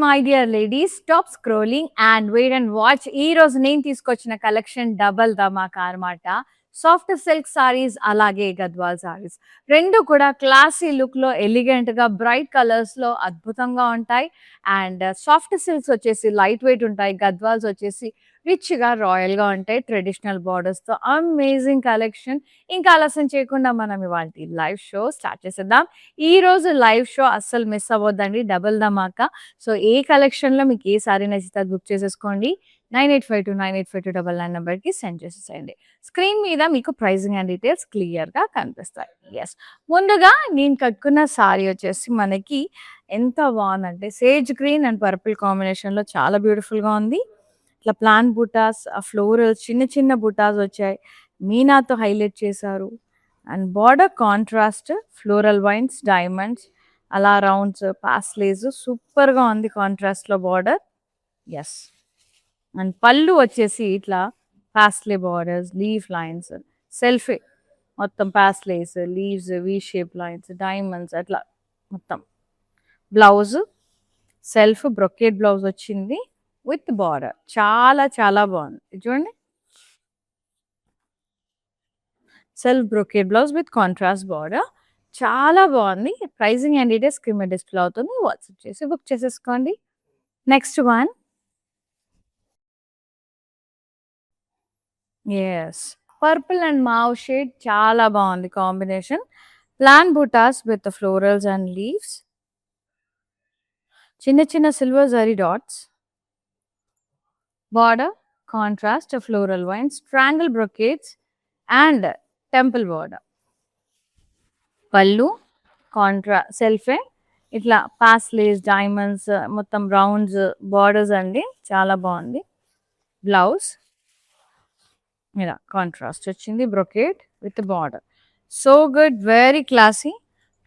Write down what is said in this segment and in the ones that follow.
My dear ladies, stop scrolling and wait and watch. ఈ రోజు నేను తీసుకొచ్చిన కలెక్షన్ డబల్ ధమాకా అన్నమాట. సాఫ్ట్ సిల్క్ సారీస్, అలాగే గద్వాల్ సారీస్ రెండు కూడా క్లాసీ లుక్లో, ఎలిగెంట్గా, బ్రైట్ కలర్స్లో అద్భుతంగా ఉంటాయి. అండ్ సాఫ్ట్ సిల్క్స్ వచ్చేసి లైట్ వెయిట్ ఉంటాయి, గద్వాల్స్ వచ్చేసి రిచ్గా, రాయల్గా ఉంటాయి, ట్రెడిషనల్ బార్డర్స్తో. Amazing collection. ఇంకా ఆలస్యం చేయకుండా మనం ఇవాళ లైవ్ షో స్టార్ట్ చేసేద్దాం. ఈ రోజు లైవ్ షో అస్సలు మిస్ అవ్వద్దండి, డబుల్ ధమాకా. సో ఏ కలెక్షన్‌లో మీకు ఏ సారీ నచ్చితే అది బుక్ చేసేసుకోండి. 9852985299 నంబర్‌కి సెండ్ చేసేసేయండి. స్క్రీన్ మీద మీకు ప్రైజింగ్ అండ్ డీటెయిల్స్ క్లియర్‌గా కనిపిస్తాయి. యెస్. ముందుగా నేను కట్టుకున్న సారీ వచ్చేసి మనకి ఎంత బావుందంటే సేజ్ గ్రీన్ అండ్ పర్పుల్ కాంబినేషన్‌లో చాలా బ్యూటిఫుల్‌గా ఉంది. ఇట్లా ప్లాన్ బుటాస్, ఫ్లోరల్స్, చిన్న చిన్న బుటాస్ వచ్చాయి. మీనాతో హైలైట్ చేశారు. And border contrast, floral wines, diamonds, అలా రౌండ్స్, పాస్లేస్ సూపర్‌గా ఉంది కాంట్రాస్ట్‌లో బార్డర్. యెస్. అండ్ పళ్ళు వచ్చేసి ఇట్లా పాస్లే బార్డర్స్, లీఫ్ లైన్స్, సెల్ఫే మొత్తం పాస్లేస్, లీవ్స్, వి షేప్ లైన్స్, డైమండ్స్ అట్లా మొత్తం. బ్లౌజ్ సెల్ఫ్ బ్రొకేట్ బ్లౌజ్ వచ్చింది విత్ బార్డర్. చాలా చాలా బాగుంది. ఇది చూడండి, self brocade blouse with contrast border. చాలా బాగుంది. ప్రైజింగ్ అండ్ డీటెయిల్స్ స్క్రీన్ మీద డిస్ప్లే అవుతుంది. వాట్సాప్ చేసి బుక్ చేసేసుకోండి. Next one. Yes, purple and mauve shade చాలా బాగుంది combination. Plant butas with florals and leaves, చిన్న చిన్న silver zari dots, border contrast, floral vines, triangle brocades and temple border. Pallu సెల్ఫే ఇట్లా పాస్లేస్, డైమండ్స్, మొత్తం రౌండ్స్ బార్డర్స్ అండి, చాలా బాగుంది. బ్లౌజ్ ఇలా కాంట్రాస్ట్ వచ్చింది, brocade with border. So good, very classy.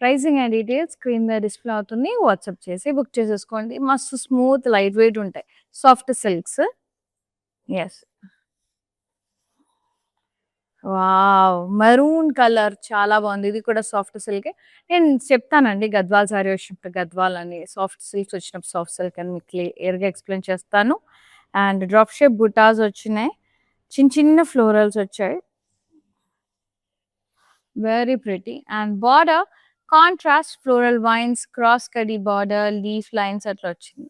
Pricing and details screen మీద డిస్ప్లే అవుతుంది. వాట్సాప్ చేసి బుక్ చేసేసుకోండి. మస్తు స్మూత్, లైట్ వెయిట్ ఉంటాయి, soft silks. Yes. Wow! Maroon colour చాలా బాగుంది. ఇది కూడా సాఫ్ట్ సిల్కే. నేను చెప్తానండి గద్వాల్ సారీ వచ్చినప్పుడు గద్వాల్ అని, సాఫ్ట్ సిల్క్స్ వచ్చినప్పుడు సాఫ్ట్ సిల్క్ అని మీకు క్లియర్‌గా ఎక్స్‌ప్లెయిన్ చేస్తాను. అండ్ డ్రాప్ షేప్ బుటాస్ వచ్చినాయి. చిన్న చిన్న ఫ్లోరల్స్ వచ్చాయి. Very pretty. And border contrast, floral wines, cross khadi border, leaf lines అట్లా వచ్చింది.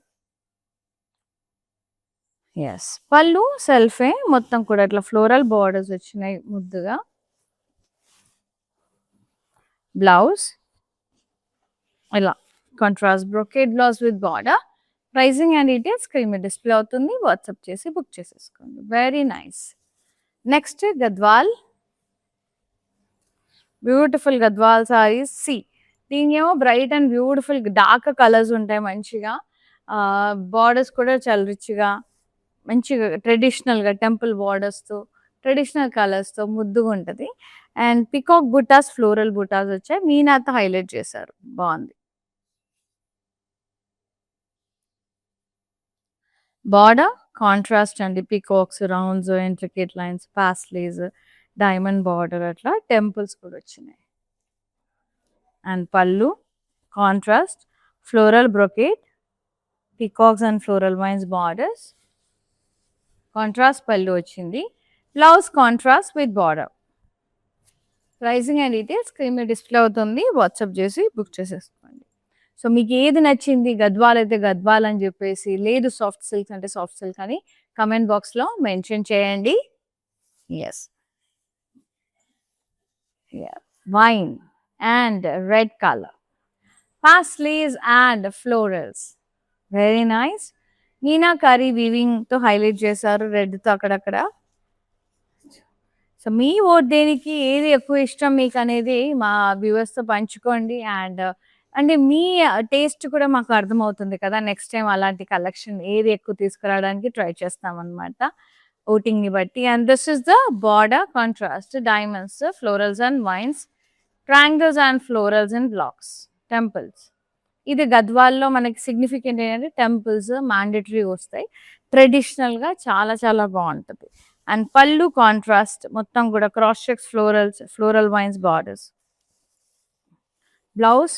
యెస్. పళ్ళు సెల్ఫే మొత్తం కూడా ఇట్లా ఫ్లోరల్ బార్డర్స్ వచ్చినాయి ముద్దుగా. బ్లౌజ్ ఇలా contrast brocade blouse with border. Pricing and details screen మీద డిస్ప్లే అవుతుంది. వాట్సాప్ చేసి బుక్ చేసేసుకోండి. Very nice. Next Gadwal, beautiful Gadwal saris. దీనికేమో bright and beautiful dark colours ఉంటాయి మంచిగా. బార్డర్స్ కూడా చాలా రిచ్గా, మంచిగా ట్రెడిషనల్గా టెంపుల్ బార్డర్స్తో, ట్రెడిషనల్ కలర్స్తో ముద్దుగా ఉంటుంది. And peacock butas, floral butas వచ్చాయి. మీనాతో హైలైట్ చేశారు, బాగుంది. బార్డర్ కాంట్రాస్ట్ అండి, peacocks, rounds, intricate lines, paisleys, diamond border అట్లా టెంపుల్స్ కూడా వచ్చినాయి. And pallu contrast, floral brocade, peacocks and floral vines borders, contrast pallu వచ్చింది. Blouse contrast with border. Pricing and details screen మీద డిస్ప్లే అవుతుంది. వాట్సాప్ చేసి బుక్ చేసేసుకోండి. So మీకు ఏది నచ్చింది, గద్వాల్ అయితే గద్వాల్ అని చెప్పేసి, లేదు సాఫ్ట్ సిల్క్స్ అంటే సాఫ్ట్ సిల్క్ అని కమెంట్ బాక్స్లో మెన్షన్ చేయండి. Yes. Wine and red colour, paisleys and florals, very nice. Meenakari వీవింగ్తో హైలైట్ చేశారు రెడ్తో అక్కడక్కడ. సో మీ ఓట్ దేనికి, ఏది ఎక్కువ ఇష్టం మీకు అనేది మా వ్యూవర్స్తో పంచుకోండి. అండ్ అంటే మీ టేస్ట్ కూడా మాకు అర్థమవుతుంది కదా. నెక్స్ట్ టైం అలాంటి కలెక్షన్ ఏది ఎక్కువ తీసుకురావడానికి ట్రై చేస్తామన్నమాట, ఓటింగ్ని బట్టి. And this is the border contrast, diamonds, florals and wines, triangles and florals and blocks, temples. ఇది గద్వాల్లో మనకి సిగ్నిఫికెంట్ ఏంటంటే టెంపుల్స్ మ్యాండేటరీ వస్తాయి. ట్రెడిషనల్గా చాలా చాలా బాగుంటుంది. అండ్ పళ్ళు కాంట్రాస్ట్, మొత్తం కూడా cross checks, florals, floral vines borders. Blouse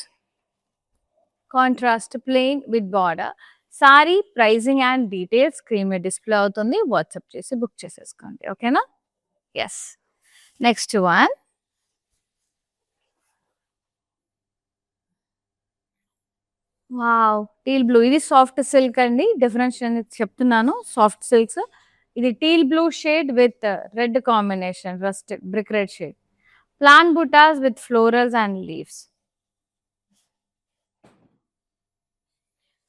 contrast plain with border. Sari pricing and details screen మీద డిస్ప్లే అవుతుంది. వాట్సాప్ చేసి బుక్ చేసేసుకోండి. ఓకేనా? Yes. Next one. Wow! Teal blue. ఇది సాఫ్ట్ సిల్క్ అండి. డిఫరెన్షియేషన్ చెప్తున్నాను. Soft silks. ఇది teal blue shade with red combination. Rusted brick red shade. Plant butas with florals and leaves.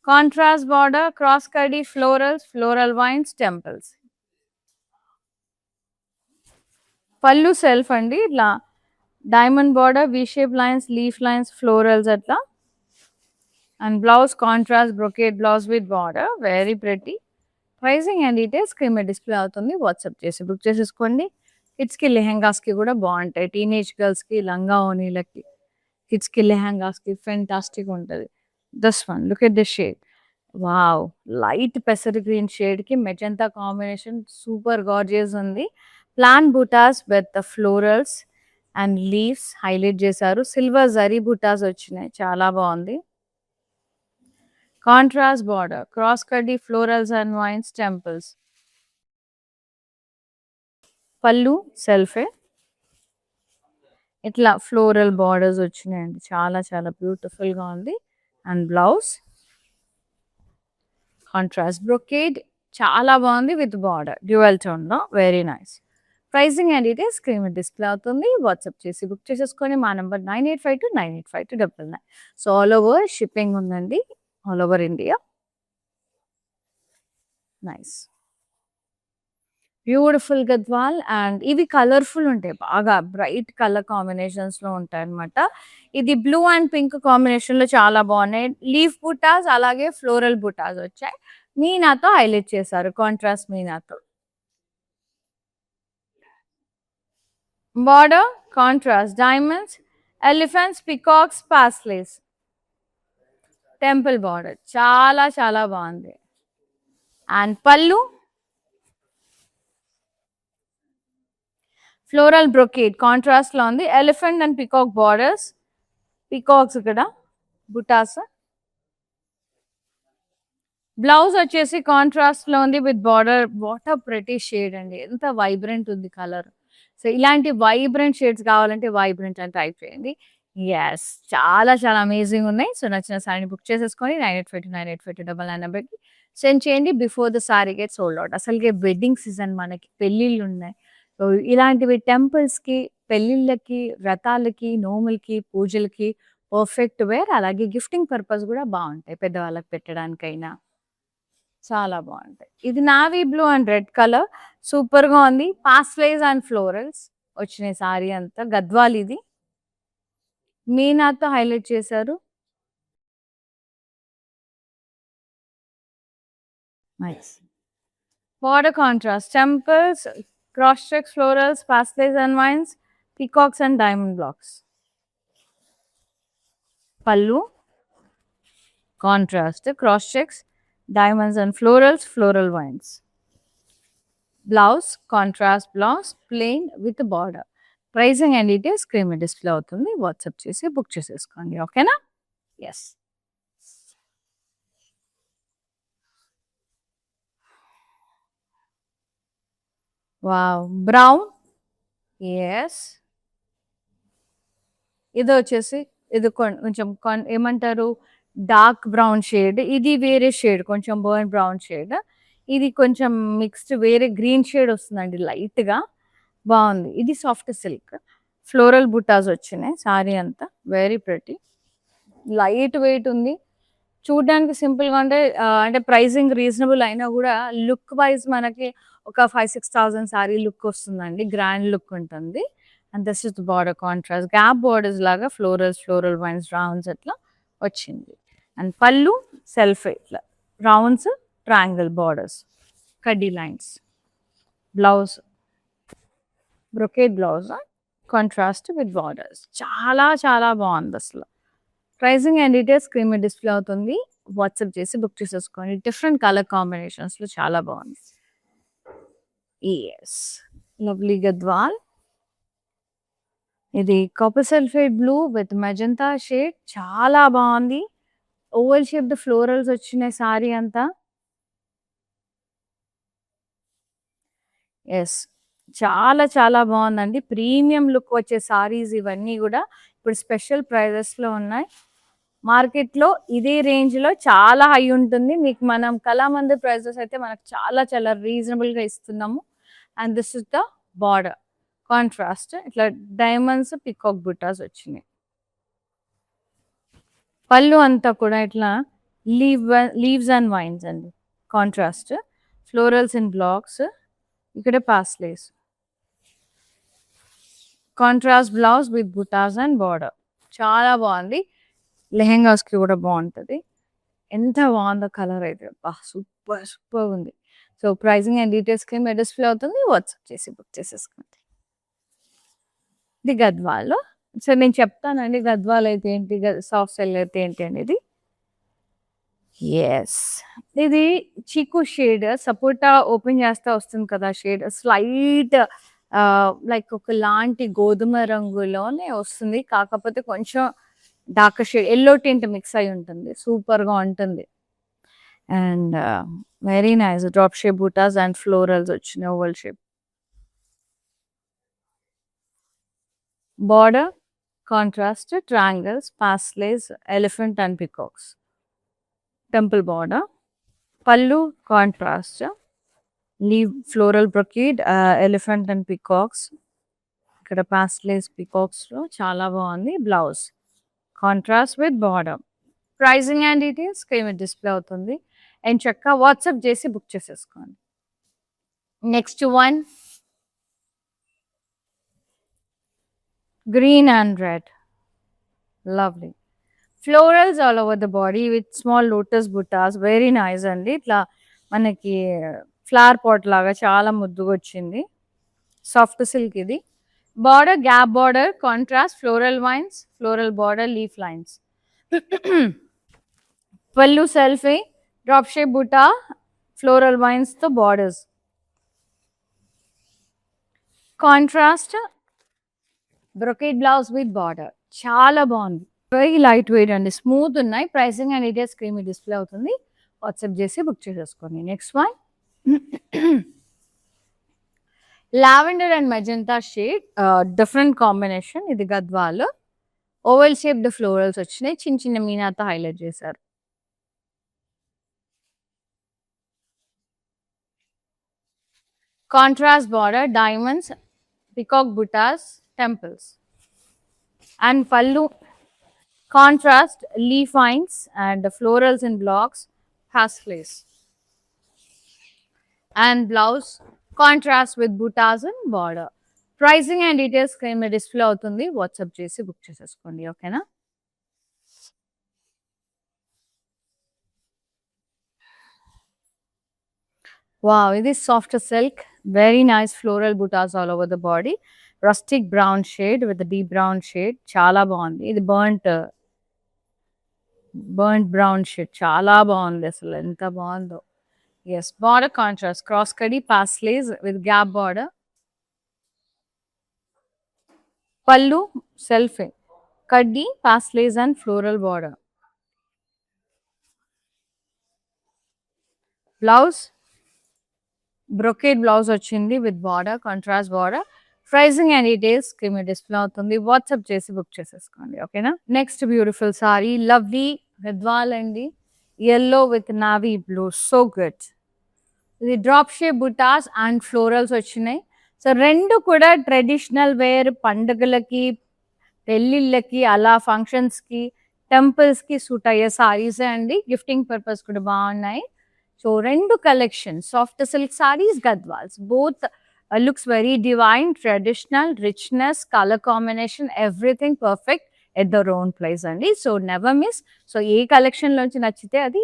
Contrast border, cross కడ్డీ florals, floral vines, temples. Pallu self అండి. ఇట్లా diamond border, V shape lines, leaf lines, florals అట్లా. And blouse contrast brocade blouse with border. Very pretty. Pricing and details screen మీద display అవుతుంది. WhatsApp చేసి book చేసేసుకోండి. కిడ్స్కి లెహెంగాస్కి కూడా బాగుంటాయి. టీనేజ్ గర్ల్స్కి లంగా ఓనీలకి, కిడ్స్కి లెహెంగాస్కి ఫెంటాస్టిక్ ఉంటుంది. This one look at this shade. Wow! Light పెసర్ గ్రీన్ షేడ్కి మెజంతా కాంబినేషన్ సూపర్ గార్జియస్ ఉంది. Plant butas with florals and leaves highlight చేశారు. సిల్వర్ జరీ బుటాస్ వచ్చినాయి. చాలా బాగుంది. కాంట్రాస్ట్ బార్డర్, క్రాస్ కడ్డీ florals and vines, temples. Pallu సెల్ఫే. ఇట్లా ఫ్లోరల్ బార్డర్స్ వచ్చినాయండి. చాలా చాలా బ్యూటిఫుల్గా ఉంది. అండ్ బ్లౌజ్ కాంట్రాస్ట్ బ్రొకేడ్ చాలా బాగుంది విత్ బార్డర్ డ్యూయల్ టోన్లో. Very nice. Pricing and details screen మీద డిస్ప్లే అవుతుంది. వాట్సాప్ చేసి బుక్ చేసేసుకొని మా number 9852985299. So all over shipping ఉందండి. All over India. Nice. Beautiful Gadwal. And ఇవి కలర్ఫుల్ ఉంటాయి. బాగా బ్రైట్ కలర్ కాంబినేషన్స్లో ఉంటాయి అనమాట. ఇది బ్లూ అండ్ పింక్ కాంబినేషన్లో చాలా బాగున్నాయి. లీఫ్ బుటాస్ అలాగే ఫ్లోరల్ బుటాస్ వచ్చాయి. మీనాతో హైలైట్ చేశారు. కాంట్రాస్ట్ మీనాతో. Border contrast diamonds, elephants, peacocks, paisleys. Temple border చాలా చాలా బాగుంది. అండ్ పళ్ళు ఫ్లోరల్ బ్రొకేడ్ కాంట్రాస్ట్ లో ఉంది. Elephant and peacock borders. Peacocks ఇక్కడ బుటాస్. బ్లౌజ్ వచ్చేసి కాంట్రాస్ట్ లో ఉంది with border. What a pretty shade అండి. ఎంత వైబ్రెంట్ ఉంది కలర్. సో ఇలాంటి వైబ్రెంట్ షేడ్స్ కావాలంటే వైబ్రెంట్ అని టైప్ చేయండి. ఎస్, చాలా చాలా అమేజింగ్ ఉన్నాయి. సో నచ్చిన సారీని బుక్ చేసేసుకొని 9852985299 నెంబర్కి సెండ్ చేయండి. Before the sorry get sold out. అసలుకే వెడ్డింగ్ సీజన్, మనకి పెళ్ళిళ్ళు ఉన్నాయి. సో ఇలాంటివి టెంపుల్స్కి, పెళ్ళిళ్ళకి, వ్రతాలకి, నోములకి, పూజలకి పర్ఫెక్ట్ వేర్. అలాగే గిఫ్టింగ్ పర్పస్ కూడా బాగుంటాయి. పెద్దవాళ్ళకి పెట్టడానికైనా చాలా బాగుంటాయి. ఇది navy blue and red colour సూపర్గా ఉంది. పాస్లేస్ అండ్ ఫ్లోరల్స్ వచ్చినాయి. సారీ అంతా గద్వాల్. ఇది మీనాతో హైలైట్ చేశారు. Nice. Border contrast temples, cross checks, florals, paisleys and vines, peacocks and diamond blocks. Pallu contrast cross checks, diamonds and florals, floral vines. Blouse contrast blouse plain with border. Pricing and details screen మీద display అవుతుంది. WhatsApp చేసి book చేసేసుకోండి. ఓకేనా? Yes. Wow! Brown. Yes. ఇది వచ్చేసి ఇది కొంచెం ఏమంటారు, డార్క్ బ్రౌన్ షేడ్. ఇది వేరే షేడ్, కొంచెం బర్న్ బ్రౌన్ షేడ్. ఇది కొంచెం మిక్స్డ్ వేరే గ్రీన్ షేడ్ వస్తుందండి లైట్గా. బాగుంది. ఇది సాఫ్ట్ సిల్క్. ఫ్లోరల్ బుటాస్ వచ్చినాయి. సారీ అంతా వెరీ ప్రెటీ. లైట్ వెయిట్ ఉంది. చూడడానికి సింపుల్గా అంటే ప్రైజింగ్ రీజనబుల్ అయినా కూడా లుక్ వైజ్ మనకి ఒక 5,000-6,000 సారీ లుక్ వస్తుందండి. గ్రాండ్ లుక్ ఉంటుంది. And this is border contrast gap borders లాగా ఫ్లోరల్స్, ఫ్లోరల్ వైన్స్, రౌండ్స్ అట్లా వచ్చింది. అండ్ పళ్ళు సెల్ఫ్ ఇట్లా రౌండ్స్, ట్రయాంగిల్ బార్డర్స్, కడ్డీ lines. Blouse brocade blouse contrast with borders. చాలా చాలా బాగుంది అసలు. ప్రైజింగ్ అండ్ డీటెయిల్స్ స్క్రీన్ మీద డిస్ప్లే అవుతుంది. వాట్సాప్ చేసి బుక్ చేసేసుకోండి. డిఫరెంట్ కలర్ కాంబినేషన్స్లో చాలా బాగుంది. Yes, lovely Gadwal. ఇది copper sulphate blue with magenta shade చాలా బాగుంది. ఓవల్ షేప్డ్ ఫ్లోరల్స్ వచ్చినాయి సారీ అంతా. యెస్. చాలా చాలా బావుందండి. ప్రీమియం లుక్ వచ్చే సారీస్ ఇవన్నీ గూడా ఇప్పుడు స్పెషల్ ప్రైజెస్‌లో ఉన్నాయి. మార్కెట్‌లో ఇదే రేంజ్‌లో చాలా హై ఉంటుంది. మీకు మనం కళామందిర్ ప్రైజెస్ అయితే మనకు చాలా చాలా రీజనబుల్‌గా ఇస్తున్నాము. And this is the border. Contrast ఇట్లా డైమండ్స్, పీకాక్ బుట్టాస్ వచ్చినాయి. పళ్ళు అంతా కూడా ఇట్లా లీవ్స్ అండ్ వైన్స్ అండి. కాంట్రాస్ట్. Florals in blocks. ఇక్కడ paisleys. Contrast blouse with butas and border. చాలా బావుంది. లెహెంగాస్‌కి కూడా బావుంటది. ఎంత బావుందో కలర్ అయితే. అబ్బా! సూపర్ సూపర్‌గుంది. సో, ప్రైజింగ్ అండ్ డీటెయిల్స్ కింద డిస్‌ప్లే అవుతుంది. వాట్సాప్ చేసి బుక్ చేసేసుకోండి. ఇది గద్వాల్. సో, నేను చెప్తానండి గద్వాల్ అయితే ఏంటి, సాఫ్ట్ సిల్క్ అయితే ఏంటి అనేది. యెస్. ఇది చీకు షేడ్ సపోటా ఓపెన్ చేస్తే వస్తుంది కదా షేడ్. స్లైట్ లైక్ ఒకలాంటి గోధుమ రంగులోనే వస్తుంది. కాకపోతే కొంచెం dark shade yellow tint mix అయ్యి ఉంటుంది. సూపర్‌గా ఉంటుంది. And very nice drop shape butas and florals వచ్చినాయి oval shape. Border contrast triangles, paisleys, elephant and peacocks. Temple border. Pallu contrast leaf floral brocade, elephant and peacocks. ఇక్కడ పాస్లేస్ పీకాక్స్‌లో చాలా బాగుంది. Blouse contrast with border. Pricing and details screen మీద display అవుతుంది. And చక్కగా WhatsApp చేసి book చేసేసుకోండి. Next one green and red. Lovely florals all over the body with small lotus butas. Very nice అండి. ఇట్లా మనకి ఫ్లవర్ పాట్ లాగా చాలా ముద్దుగా వచ్చింది. సాఫ్ట్ సిల్క్ ఇది. Border gap border contrast floral vines, floral border leaf lines. Pallu సెల్ఫీ drop shape buta floral vines తో borders. Contrast brocade blouse with border. చాలా బాగుంది. వెరీ లైట్ వెయిట్ అండి. స్మూత్ ఉన్నాయి. ప్రైసింగ్ అండ్ డీటెయిల్స్ స్క్రీన్ మీద డిస్ప్లే అవుతుంది. WhatsApp చేసి బుక్ చేసేసుకోండి. Next one lavender and magenta shade. Different combination. ఇది గద్వాల్. ఓవెల్ షేప్డ్ ఫ్లోరల్స్ వచ్చినాయి. చిన్న చిన్న మీనాతో హైలైట్ చేశారు. Contrast border diamonds, peacock butas, temples. And pallu contrast leaf vines and florals in blocks, pasleys. And blouse contrast with buttas and border. Pricing and details screen మీద display అవుతుంది. WhatsApp చేసి book చేసేసుకోండి. ఓకేనా? వావ్! ఇది soft silk. Very nice floral butas all over the body. Rustic brown shade with deep brown shade. చాలా బాగుంది. ఇది burnt brown shade. చాలా బాగుంది. అసలు ఎంత బాగుందో. ఎస్ బార్డర్ కాంట్రాస్ట్ క్రాస్ కడి paisleys with gap border. Pallu సెల్ఫే కడ్డీ paisleys and floral border. Blouse brocade blouse వచ్చింది with border contrast border. Pricing and details screen మీద డిస్ప్లే అవుతుంది. వాట్సాప్ చేసి బుక్ చేసేసుకోండి. ఓకేనా? Next beautiful sari lovely Gadwal అండి. yellow with navy blue. So good. ఇది drop shape butas and florals వచ్చినాయి. So రెండు కూడా ట్రెడిషనల్ వేర్ పండుగలకి, పెళ్ళిళ్ళకి, అలా ఫంక్షన్స్కి, టెంపుల్స్కి సూట్ అయ్యే సారీసే అండి. గిఫ్టింగ్ పర్పస్ కూడా బాగున్నాయి. సో రెండు collection soft silk saris Gadwals both looks very divine, traditional, richness, colour combination everything perfect at the own price అండి. So never miss. సో ఏ కలెక్షన్లోంచి నచ్చితే అది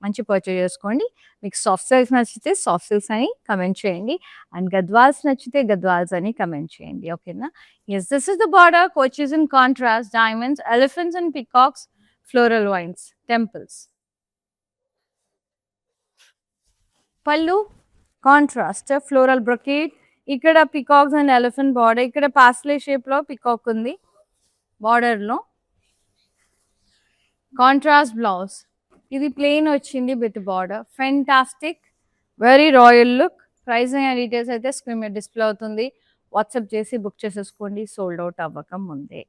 మంచి పర్చేజ్ చేసుకోండి. మీకు సాఫ్ట్ సిల్క్స్ నచ్చితే సాఫ్ట్ సిల్క్స్ అని కమెంట్ చేయండి. అండ్ గద్వాల్స్ నచ్చితే గద్వాల్స్ అని కమెంట్ చేయండి. ఓకేనా? Yes this is the border coaches in contrast diamonds, elephants and peacocks, floral vines, temples. Pallu contrast floral brocade. ఇక్కడ పికాక్స్ అండ్ ఎలిఫెంట్ బార్డర్. ఇక్కడ పాస్లే షేప్లో పికాక్ ఉంది బార్డర్లో. Contrast blouse. ఇది ప్లెయిన్ వచ్చింది with border. Fantastic, very royal look. Pricing and details అయితే screen మీద display అవుతుంది. వాట్సాప్ చేసి బుక్ చేసేసుకోండి సోల్డ్ అవుట్ అవ్వక ముందే.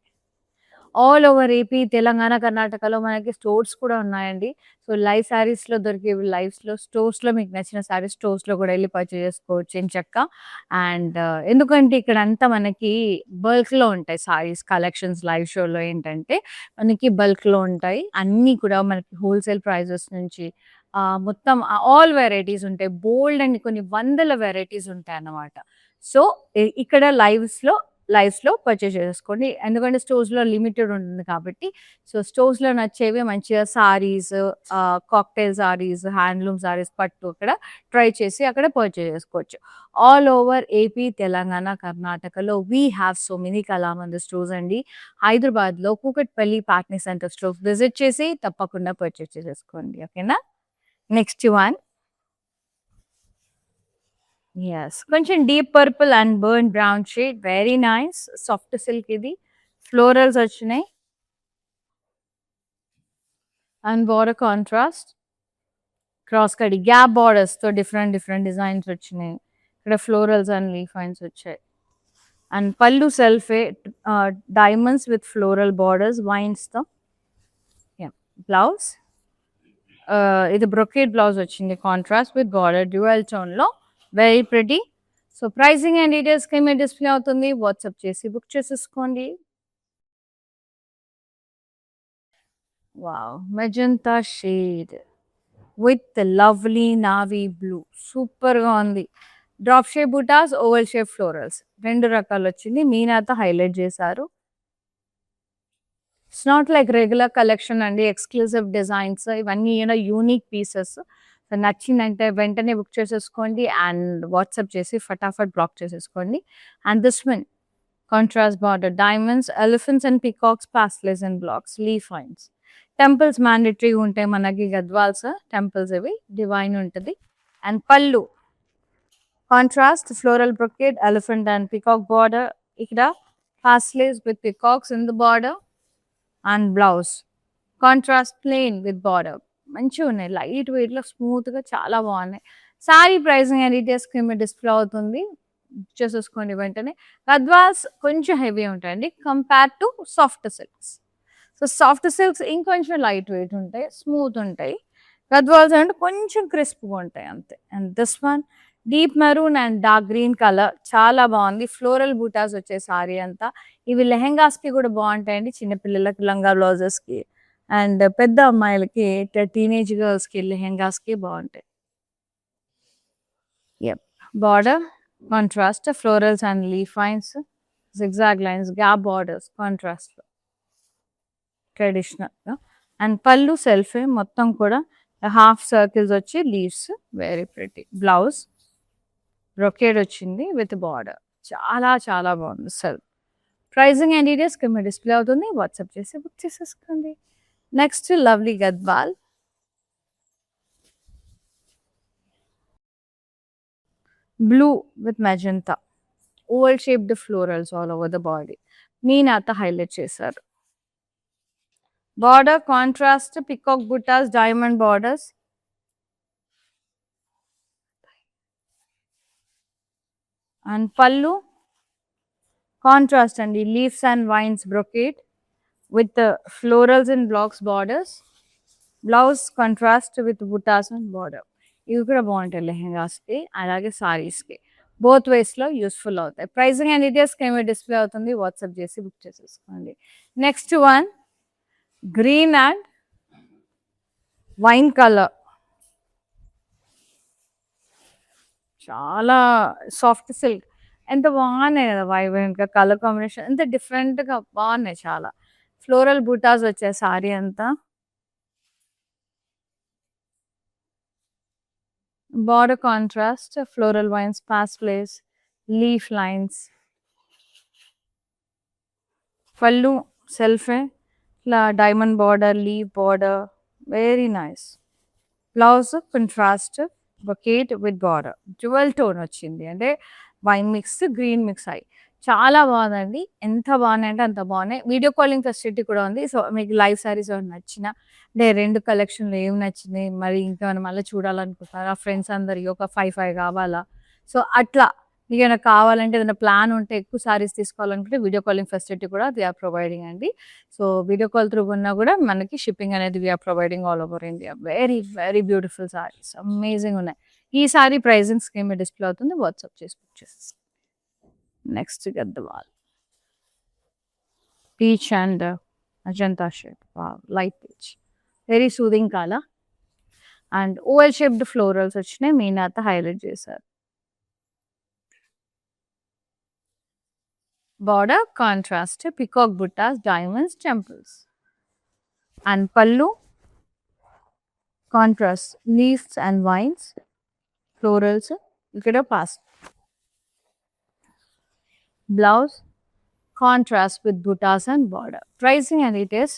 ఆల్ ఓవర్ ఏపీ, తెలంగాణ, కర్ణాటకలో మనకి స్టోర్స్ కూడా ఉన్నాయండి. సో, లైవ్ శారీస్‌లో దొరికేవి లైవ్స్‌లో, స్టోర్స్‌లో మీకు నచ్చిన శారీస్ స్టోర్స్‌లో కూడా ఎళ్లి పర్చేజ్ చేసుకోవచ్చు ఎంచక్కా. అండ్ ఎందుకంటే ఇక్కడంతా మనకి బల్క్‌లో ఉంటాయి శారీస్ కలెక్షన్స్. లైవ్ షోలో ఏంటంటే మనకి బల్క్‌లో ఉంటాయి. అన్నీ కూడా మనకి హోల్‌సేల్ ప్రైజెస్ నుంచి మొత్తం ఆల్ వెరైటీస్ ఉంటాయి. బోలెడ్ అని కొన్ని వందల వెరైటీస్ ఉంటాయన్నమాట. సో, ఇక్కడ లైవ్స్‌లో పర్చేజ్ చేసేసుకోండి. ఎందుకంటే స్టోర్స్‌లో లిమిటెడ్ ఉంటుంది కాబట్టి. సో, స్టోర్స్‌లో నచ్చేవి మంచిగా సారీస్, కాక్టైల్ సారీస్, హ్యాండ్లూమ్ సారీస్, పట్టు అక్కడ ట్రై చేసి అక్కడ పర్చేజ్ చేసుకోవచ్చు. ఆల్ ఓవర్ ఏపీ, తెలంగాణ, కర్ణాటకలో we have so many Kalamandir stores అండి. హైదరాబాద్‌లో Kukatpally Patny centre store visit చేసి తప్పకుండా పర్చేజ్ చేసేసుకోండి. ఓకేనా? Next one. యెస్. కొంచెం deep purple and burn brown shade. Very nice. Soft silk ఇది. ఫ్లోరల్స్ వచ్చినాయి. And border contrast. క్రాస్ కడి గ్యాప్ బోర్డర్స్‌తో డిఫరెంట్ డిజైన్స్ వచ్చినాయి. ఇక్కడ ఫ్లోరల్స్ అండ్ లీఫ్ లైన్స్ వచ్చాయి. అండ్ పళ్ళు సెల్ఫే డైమండ్స్ విత్ ఫ్లోరల్ బోర్డర్స్ వైన్స్‌తో. యాహ్! బ్లౌజ్ ఇది బ్రొకేడ్ బ్లౌజ్ వచ్చింది. కాంట్రాస్ట్ విత్ బార్డర్ డ్యూయల్ టోన్‌లో. Very pretty. So, pricing and details screen మీద డిస్‌ప్లే అవుతుంది. వాట్సాప్ చేసి బుక్ చేసేసుకోండి. Wow! Magenta shade with lovely navy blue. సూపర్‌గా ఉంది. Drop shape butas, oval shape florals 2 రకాలొచ్చింది. మీనాతో హైలైట్ చేశారు. It's not like regular collection అండి. ఎక్స్‌క్లూజివ్ డిజైన్స్ ఇవన్నీ యూనిక్ పీసెస్. నచ్చిందంటే వెంటనే బుక్ చేసేసుకోండి అండ్ వాట్సాప్ చేసి ఫటాఫట్ బ్లాక్ చేసేసుకోండి. And this one contrast border diamonds, elephants and peacocks, pastels and blocks, leaf lines. Temples mandatory ఉంటాయి మనకి గద్వాల్స్ టెంపుల్స్ ఇవి. డివైన్ ఉంటది. And pallu contrast floral brocade, elephant and peacock border. ఇక్కడ pastels with peacocks in the border. And blouse contrast plain with border. మంచిగా ఉన్నాయి. Light వెయిట్‌లో స్మూత్‌గా చాలా బాగున్నాయి. Sari pricing and details screen మీద డిస్‌ప్లే అవుతుంది. బుక్ చేసేసుకోండి వెంటనే. గద్వాల్స్ కొంచెం హెవీ ఉంటాయండి compare to soft silks. So, soft silks ఇంకొంచెం లైట్ వెయిట్ ఉంటాయి. స్మూత్ ఉంటాయి. గద్వాల్స్ అంటే కొంచెం క్రిస్ప్‌గా ఉంటాయి అంతే. And this one deep maroon and dark green colour చాలా బాగుంది. ఫ్లోరల్ బూటాస్ వచ్చాయి సారీ అంతా. ఇవి లెహెంగాస్‌కి కూడా బాగుంటాయండి. చిన్న పిల్లలకి లంగా బ్లౌజెస్‌కి అండ్ పెద్ద అమ్మాయిలకి టీనేజ్ గర్ల్స్‌కి లెహెంగాస్‌కి బాగుంటాయి. Yep. Border contrast florals and leaf lines, zigzag lines, gap borders కాంట్రాస్ట్‌లో ట్రెడిషనల్‌గా. అండ్ పళ్ళు సెల్ఫే మొత్తం కూడా హాఫ్ సర్కిల్స్ వచ్చి leaves. Very pretty. Blouse brocade వచ్చింది విత్ బార్డర్. చాలా బాగుంది సెల్ఫ్. ప్రైజింగ్ అండ్ డీటెయిల్స్ కింద డిస్‌ప్లే అవుతుంది. వాట్సాప్ చేసి బుక్ చేసేసుకోండి. Next lovely Gadwal. Blue with magenta. Oval shaped florals all over the body. మీనాతో హైలైట్ చేశారు. Border contrast peacock butas, diamond borders. And pallu contrast అండి. Leaves and vines brocade with florals and blocks borders. Blouse contrast with butas and border. ఇవి కూడా బాగుంటాయి లెహెంగాస్కి అలాగే సారీస్కి. Both వేస్‌లో యూస్‌ఫుల్ అవుతాయి. ప్రైజింగ్ అండ్ డీటెయిల్స్ స్క్రీన్ మీద డిస్‌ప్లే అవుతుంది. వాట్సాప్ చేసి బుక్ చేసేసుకోండి. Next one green and wine colour. చాలా సాఫ్ట్ సిల్క్. ఎంత బాగున్నాయి కదా! వైబ్రెంట్‌గా కలర్ కాంబినేషన్ ఎంత డిఫరెంట్‌గా బాగున్నాయి చాలా. ఫ్లోరల్ బూటాస్ వచ్చాయి సారీ అంతా. Border contrast floral vines, pastels, leaf lines. Pallu సెల్ఫే ఇట్లా diamond border, leaf border. Very nice. Blouse contrast brocade with border. Dual tone వచ్చింది. అంటే వైన్ మిక్స్, గ్రీన్ మిక్స్ అయ్యి చాలా బాగుందండి. ఎంత బాగున్నాయంటే అంత బాగున్నాయి. వీడియో కాలింగ్ ఫెసిలిటీ కూడా ఉంది. సో, మీకు లైవ్ శారీస్ ఏమైనా నచ్చినా అంటే 2 కలెక్షన్‌లో ఏమి నచ్చినాయి, మరి ఇంకేమైనా మళ్ళీ చూడాలనుకుంటున్నారా? ఫ్రెండ్స్ అందరియి ఒక 5 కావాలా? సో, అట్లా మీకేమైనా కావాలంటే ఏదైనా ప్లాన్ ఉంటే ఎక్కువ శారీస్ తీసుకోవాలనుకుంటే వీడియో కాలింగ్ ఫెసిలిటీ కూడా దే ఆర్ ప్రొవైడింగ్ అండి. సో, వీడియో కాల్ త్రూ ఉన్నా కూడా మనకి షిప్పింగ్ అనేది we are providing all over India. Very, very beautiful saris amazing ఉన్నాయి. ఈ సారీ ప్రైజింగ్ స్కీమ్ డిస్‌ప్లే అవుతుంది. వాట్సాప్ చేసి బుక్ చేసేసుకోండి. Next Gadwal. Peach and magenta shade. Wow! Light peach. Very soothing colour. And oval shaped florals వచ్చినాయి. మీనాతో highlight చేశారు. Border contrast peacock butas, diamonds, temples. And పల్లు contrast leaves and vines, florals. ఇక్కడ పాస్. Blouse contrast with butas and border. Pricing and details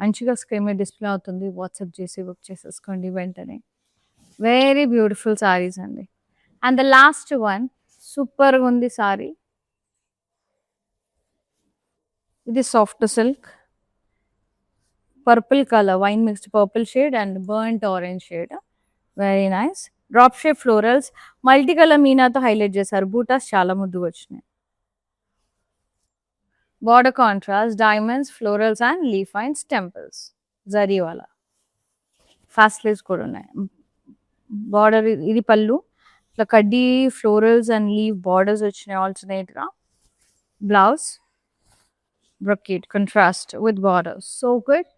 మంచిగా screen మీద display అవుతుంది. WhatsApp చేసి బుక్ చేసేసుకోండి వెంటనే. వెరీ బ్యూటిఫుల్ సారీస్ అండి. అండ్ ద లాస్ట్ వన్ సూపర్గా ఉంది సారీ. ఇది soft silk purple colour, wine mixed purple shade and burnt orange shade. Very nice. Drop shape florals multi colour మీనాతో హైలైట్ చేశారు. బూటాస్ చాలా ముద్దుగా వచ్చినాయి. Border contrast diamonds, florals and leaf vines, temples. Zari వాలా fast sleeves కూడా ఉన్నాయి. బార్డర్ ఇది పళ్ళు. ఇట్లా కడ్డీ ఫ్లోరల్స్ అండ్ లీవ్ బార్డర్స్ వచ్చినాయి ఆల్టర్నేట్ గా. Blouse brocade contrast with borders. So good.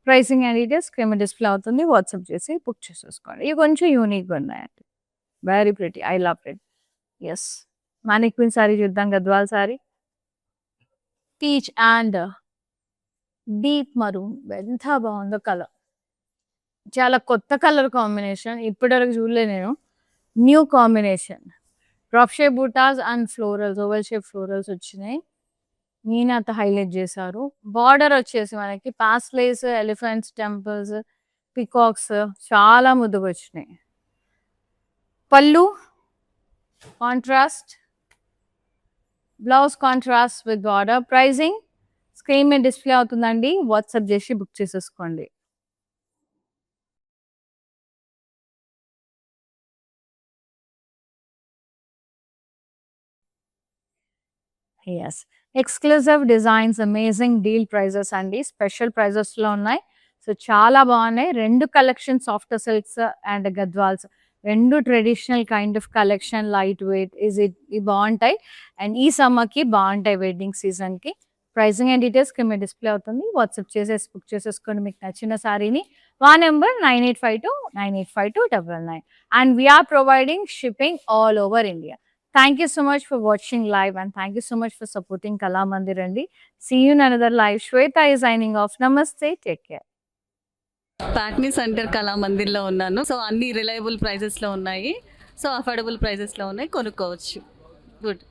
Pricing and details screen మీద డిస్ప్లే అవుతుంది. వాట్సాప్ చేసి బుక్ చేసేసుకోండి. ఇవి కొంచెం యూనిక్గా ఉన్నాయండి. Very pretty. I love it. Yes. Mannequin sari చూద్దాం. Gadwal sari. Peach and deep maroon. ఎంత బాగుందో కలర్. చాలా కొత్త కలర్ కాంబినేషన్. ఇప్పటివరకు చూడలే నేను. New combination. Drop shape butas and florals, oval shape florals వచ్చినాయి. మీనాతో హైలైట్ చేశారు. బార్డర్ వచ్చేసి మనకి పాస్లేస్, ఎలిఫెంట్స్, టెంపుల్స్, పికాక్స్ చాలా ముద్దుగా వచ్చినాయి. పళ్ళు contrast, blouse contrast with border. Pricing screen మీద డిస్ప్లే అవుతుందండి. వాట్సాప్ చేసి బుక్ చేసేసుకోండి. Yes. Exclusive designs, amazing deal prices అండి. స్పెషల్ ప్రైజెస్లో ఉన్నాయి. సో చాలా బాగున్నాయి. 2 collection soft silks and Gadwals. 2 traditional kind of collection, light weight ఇవి బాగుంటాయి. అండ్ ఈ సమ్మర్కి బాగుంటాయి వెడ్డింగ్ సీజన్కి. ప్రైసింగ్ అండ్ డీటెయిల్స్ కింద డిస్ప్లే అవుతుంది. వాట్సాప్ చేసేసి బుక్ చేసేసుకొని మీకు నచ్చిన సారీని. మా number 9852985299. And we are providing shipping all over India. Thank you so much for watching live and thank you so much for supporting Kala Mandir Andi. See you in another live. Shweta is signing off. Namaste. Take care. Patny centre కళా మందిర్లో ఉన్నాను. So అన్ని reliable ప్రైజెస్లో ఉన్నాయి. So affordable ప్రైజెస్లో ఉన్నాయి. కొనుక్కోవచ్చు. Good.